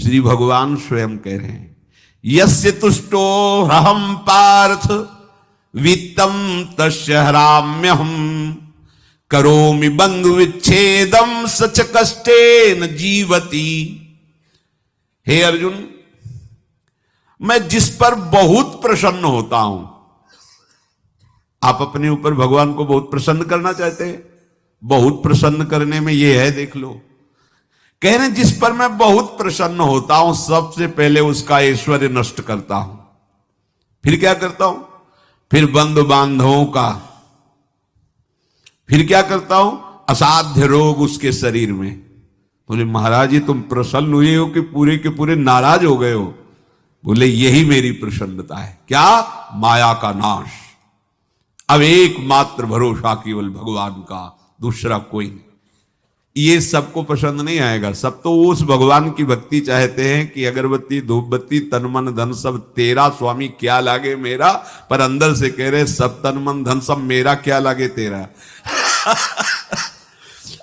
श्री भगवान स्वयं कह रहे हैं, यस्य तुष्टो ह्यहं पार्थ वित्तम तस्य हराम्यहम् करोमि बंधु विच्छेदम सच कष्टेन जीवति। हे अर्जुन, मैं जिस पर बहुत प्रसन्न होता हूं, आप अपने ऊपर भगवान को बहुत प्रसन्न करना चाहते हैं, बहुत प्रसन्न करने में यह है, देख लो, कह रहे जिस पर मैं बहुत प्रसन्न होता हूं सबसे पहले उसका ऐश्वर्य नष्ट करता हूं, फिर क्या करता हूं, फिर बंधु बांधवों का, फिर क्या करता हूं, असाध्य रोग उसके शरीर में। बोले महाराज जी तुम प्रसन्न हुए हो कि पूरे के पूरे नाराज हो गए हो? बोले यही मेरी प्रसन्नता है। क्या? माया का नाश। अब एकमात्र भरोसा केवल भगवान का, दूसरा कोई नहीं। ये सबको पसंद नहीं आएगा, सब तो उस भगवान की भक्ति चाहते हैं कि अगरबत्ती धूप बत्ती तन मन धन सब तेरा स्वामी, क्या लागे मेरा, पर अंदर से कह रहे सब तन मन धन सब मेरा, क्या लागे तेरा।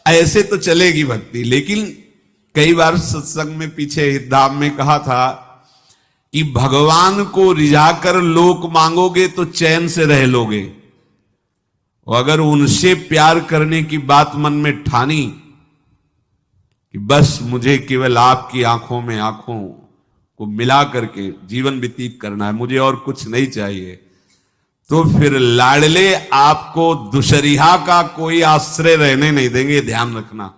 ऐसे तो चलेगी भक्ति। लेकिन कई बार सत्संग में पीछे धाम में कहा था कि भगवान को रिझाकर लोक मांगोगे तो चैन से रह लोगे, और अगर उनसे प्यार करने की बात मन में ठानी कि बस मुझे केवल आपकी आंखों में आंखों को मिला करके जीवन व्यतीत करना है, मुझे और कुछ नहीं चाहिए, तो फिर लाडले आपको दुशरिहा का कोई आश्रय रहने नहीं देंगे। ध्यान रखना,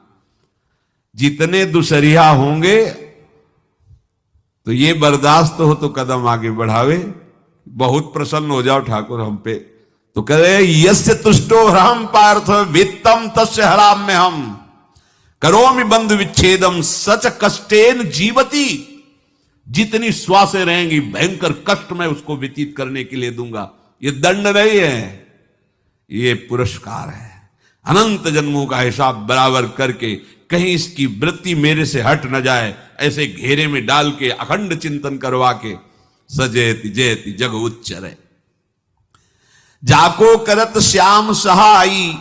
जितने दुशरिहा होंगे तो ये बर्दाश्त हो तो कदम आगे बढ़ावे, बहुत प्रसन्न हो जाओ ठाकुर हम पे, तो कह रहे यस्य तुष्टो ह्यहं पार्थ वित्तम तस्य हराम्यहम् करोमि बंधु विच्छेदम सच कष्टेन जीवति। जितनी श्वासें रहेंगी भयंकर कष्ट में उसको व्यतीत करने के लिए दूंगा। ये दंड नहीं है, ये पुरस्कार है। अनंत जन्मों का हिसाब बराबर करके कहीं इसकी वृत्ति मेरे से हट न जाए, ऐसे घेरे में डाल के अखंड चिंतन करवा के सजयति जयति जग उच्चरे। जाको करत श्याम सहाई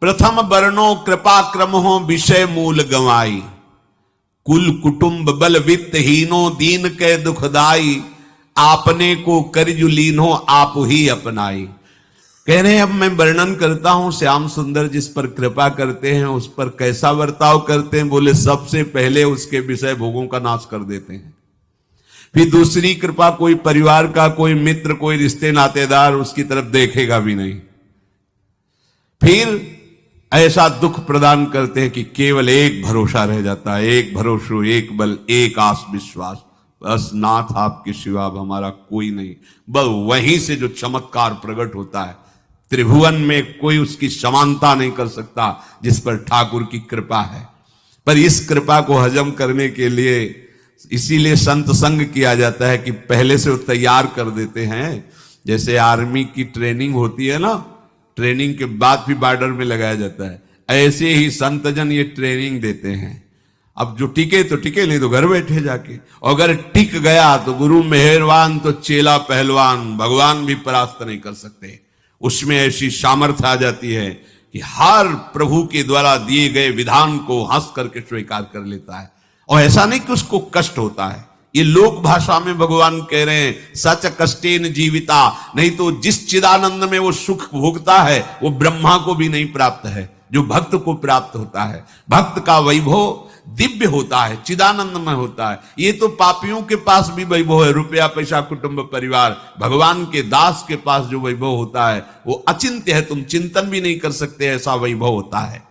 प्रथम वर्णो कृपा क्रम हो विषय मूल गवाई। कुल कुटुंब बल वित्त हीनो दीन के दुखदाई। आपने को करजु लीनो आप ही अपनाई। कह रहे हैं अब मैं वर्णन करता हूं श्याम सुंदर जिस पर कृपा करते हैं उस पर कैसा बर्ताव करते हैं। बोले सबसे पहले उसके विषय भोगों का नाश कर देते हैं, फिर दूसरी कृपा कोई परिवार का, कोई मित्र, कोई रिश्ते नातेदार उसकी तरफ देखेगा भी नहीं, फिर ऐसा दुख प्रदान करते हैं कि केवल एक भरोसा रह जाता है, एक भरोसा, एक बल, एक आस विश्वास, बस नाथ आपके सिवा अब हमारा कोई नहीं। बस वहीं से जो चमत्कार प्रकट होता है, त्रिभुवन में कोई उसकी समानता नहीं कर सकता जिस पर ठाकुर की कृपा है। पर इस कृपा को हजम करने के लिए इसीलिए संत संग किया जाता है कि पहले से वो तैयार कर देते हैं। जैसे आर्मी की ट्रेनिंग होती है ना, ट्रेनिंग के बाद भी बॉर्डर में लगाया जाता है, ऐसे ही संतजन ये ट्रेनिंग देते हैं। अब जो टिके तो टिके, नहीं तो घर बैठे जाके, अगर टिक गया तो गुरु मेहरबान तो चेला पहलवान, भगवान भी परास्त नहीं कर सकते। उसमें ऐसी सामर्थ्य आ जाती है कि हर प्रभु के द्वारा दिए गए विधान को हंस करके स्वीकार कर लेता है, और ऐसा नहीं कि उसको कष्ट होता है। ये लोक भाषा में भगवान कह रहे हैं सच कष्टेन जीविता, नहीं तो जिस चिदानंद में वो सुख भोगता है वो ब्रह्मा को भी नहीं प्राप्त है जो भक्त को प्राप्त होता है। भक्त का वैभव दिव्य होता है, चिदानंद में होता है। ये तो पापियों के पास भी वैभव है, रुपया पैसा कुटुंब परिवार। भगवान के दास के पास जो वैभव होता है वो अचिंत्य है, तुम चिंतन भी नहीं कर सकते, ऐसा वैभव होता है।